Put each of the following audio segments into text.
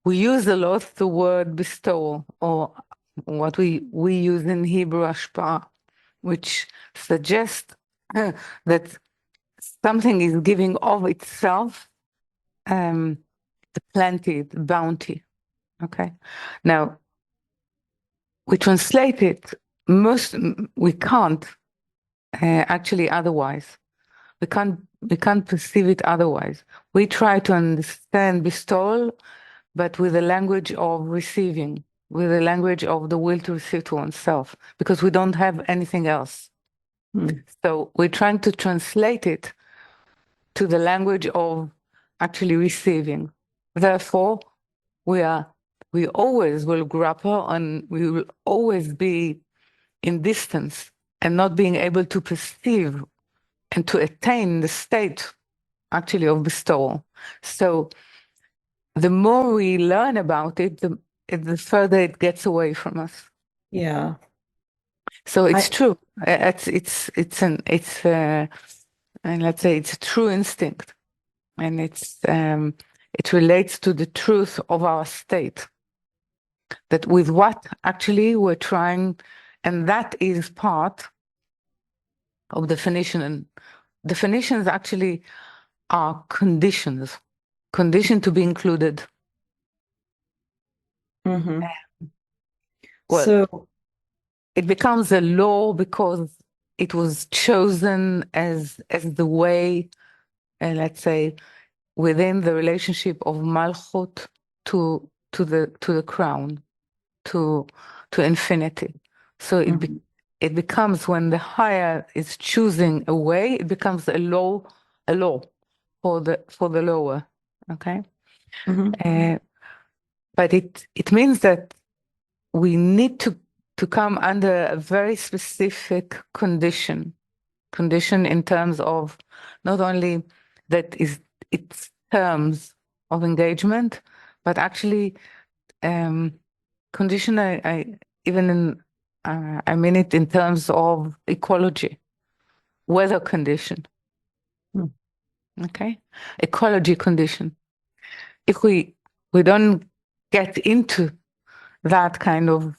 we use a lot the word bestow, or what we use in Hebrew hashpah, which suggests that something is giving of itself the plenty, the bounty. Okay. Now we translate it we can't actually otherwise. We can't perceive it otherwise. We try to understand bestowal, but with the language of receiving, with the language of the will to receive to oneself, because we don't have anything else. So we're trying to translate it to the language of actually receiving. Therefore, we always will grapple, and we will always be in distance and not being able to perceive and to attain the state actually of bestowal. So the more we learn about it, the further it gets away from us. Yeah. So it's true. And let's say it's a true instinct, and it relates to the truth of our state. That with what actually we're trying, and that is part of definition. And definitions actually are conditions to be included. Mm-hmm. Well, So, it becomes a law because it was chosen as the way, let's say, within the relationship of Malchut to the crown, to infinity. So it becomes, when the higher is choosing a way, it becomes a law for the lower. Okay. mhm. But it means that we need to come under a very specific condition in terms of not only that is its terms of engagement, but actually condition. I even in I mean it in terms of ecology, weather condition. Mm. Okay, ecology condition. If we don't get into that kind of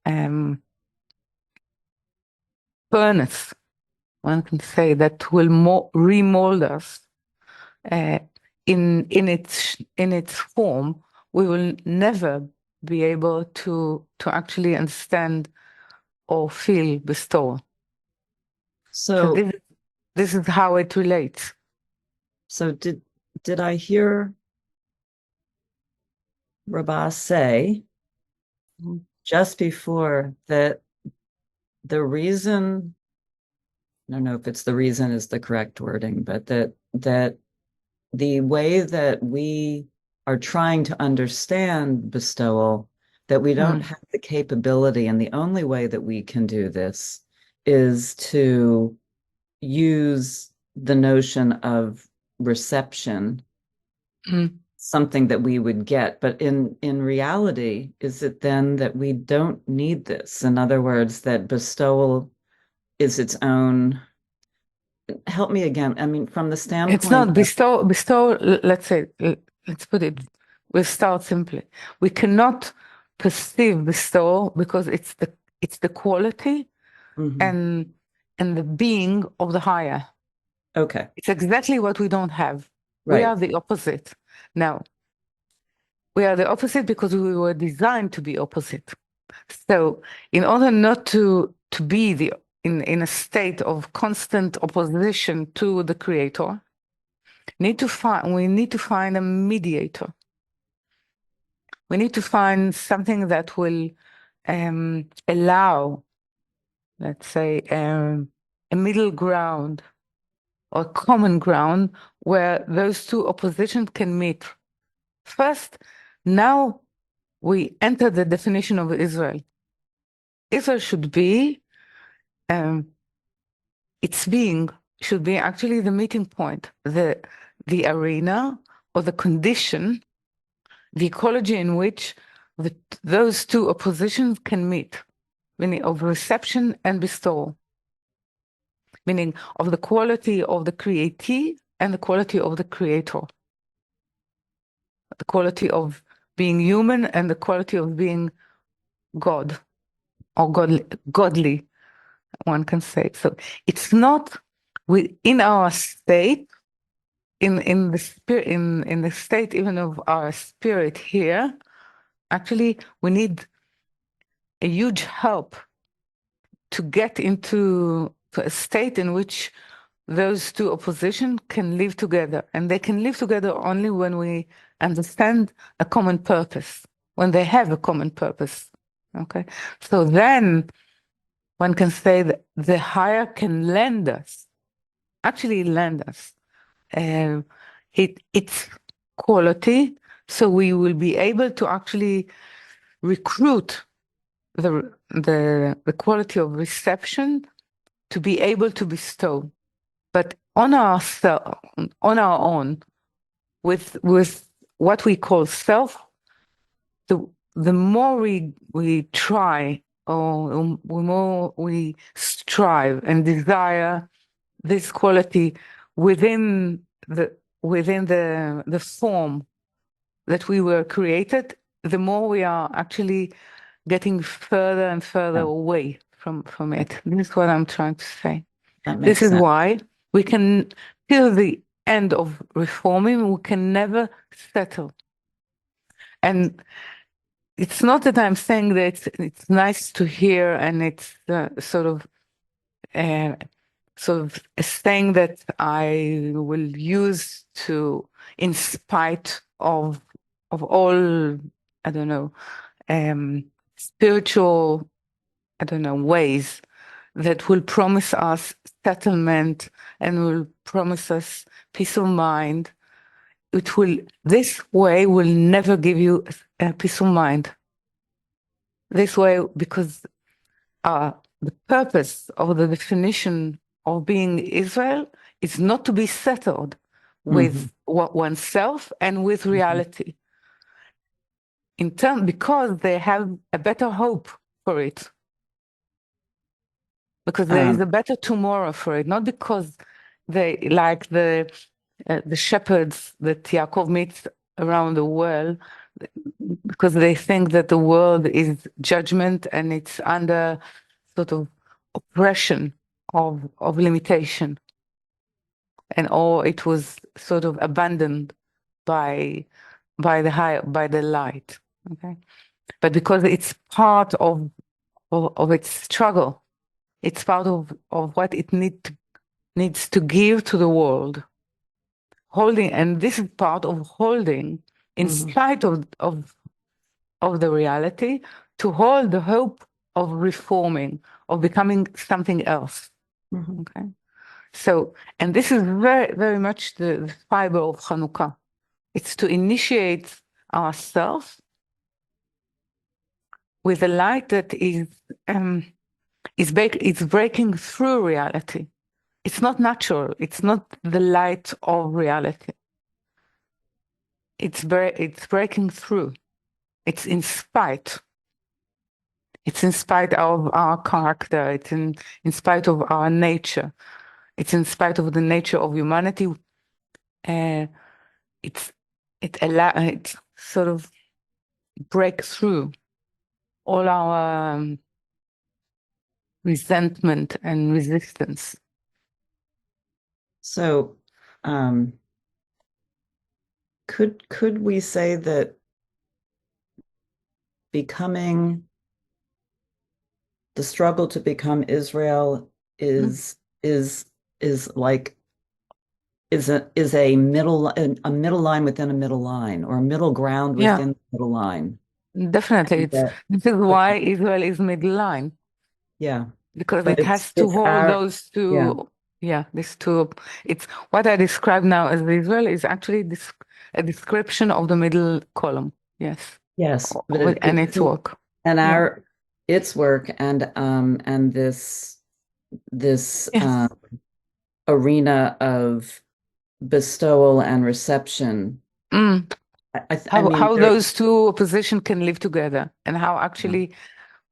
um, furnace, one can say, that will remold us uh, in its form, we will never be able to actually understand or feel bestowal. So So, this is how it relates. so did I hear Rabbah say just before that the reason, I don't know if it's the reason is the correct wording, but that the way that we are trying to understand bestowal, that we don't Mm, have the capability, and the only way that we can do this is to use the notion of reception, mm. something that we would get. But in reality, is it then that we don't need this? In other words, that bestowal is its own. Help me again. I mean, from the It's standpoint not of, bestow. Let's say, let's put it. We'll start simply. We cannot perceive bestowal because it's the quality Mhm. and the being of the higher. Okay, It's exactly what we don't have. We right. are the opposite. Now, we are the opposite because we were designed to be opposite. So, in order not to be in a state of constant opposition to the Creator, we need to find a mediator. We need to find something that will allow, let's say, a middle ground or common ground where those two oppositions can meet. First, now we enter the definition of Israel. Israel should be, um, its being should be actually the meeting point, the arena or the condition, the ecology in which those two oppositions can meet, meaning of reception and bestowal, meaning of the quality of the createe and the quality of the creator, the quality of being human and the quality of being God or godly, one can say. So it's not within our state, in the spirit, in the state even of our spirit here. Actually, we need a huge help to get into a state in which those two opposition can live together, and they can live together only when we understand a common purpose, when they have a common purpose. Okay, so then one can say that the higher can lend us, actually lend us, its quality, so we will be able to actually recruit the quality of reception to be able to bestow, but on ourselves, on our own, with what we call self. The more we try, or the more we strive and desire this quality within the form that we were created, the more we are actually getting further and further Yeah. away from it. This is what I'm trying to say. That This makes is sense. why we can, till the end of reforming, we can never settle. And it's not that I'm saying that it's nice to hear, and it's uh, sort of a saying that I will use to, in spite of all, I don't know, spiritual, I don't know, ways that will promise us settlement and will promise us peace of mind. This way will never give you peace of mind. This way, because the purpose of the definition of being Israel is not to be settled with oneself and with reality, because they have a better hope for it, because there is a better tomorrow for it, not because they, like the shepherds that Yaakov meets around the world, because they think that the world is judgment and it's under sort of oppression of limitation, or it was sort of abandoned by the light. Okay, but because it's part of its struggle, it's part of what it needs to give to the world. Holding, and this is part of holding in spite of the reality, to hold the hope of reforming, of becoming something else. Okay, so, and this is very, very much the fiber of Hanukkah. It's to initiate ourselves with a light that is breaking through reality. It's not natural. It's not the light of reality. It's breaking through. It's in spite. It's in spite of our character. It's in spite of our nature. It's in spite of the nature of humanity. It sort of break through all our resentment and resistance. So, could we say that becoming the struggle to become Israel is like is a middle line within a middle line, or a middle ground Yeah, within the middle line? definitely. That, This is why Israel is midline, yeah, because but it has to it's hold our, those yeah, two. Yeah, these two. It's what I describe now as Israel is actually a description of the middle column. Yes, yes, but and its work. and Yeah. its work, and this Yes. arena of bestowal and reception. Mm. I mean, How there, those two opposition can live together, and how yeah. actually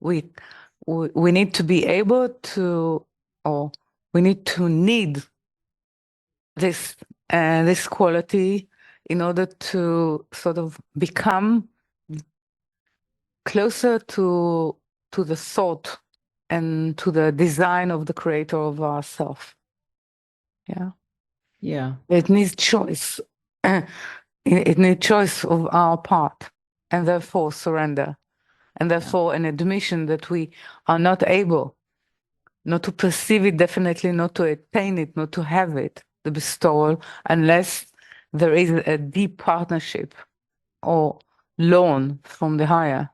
we we need to be able to, or we need this quality in order to sort of become closer to the thought and to the design of the creator of ourself. Yeah. Yeah. It needs choice. It needs choice of our part, and therefore surrender, and therefore an admission that we are not able, not to perceive it, definitely not to attain it, not to have it, the bestowal, unless there is a deep partnership or loan from the higher.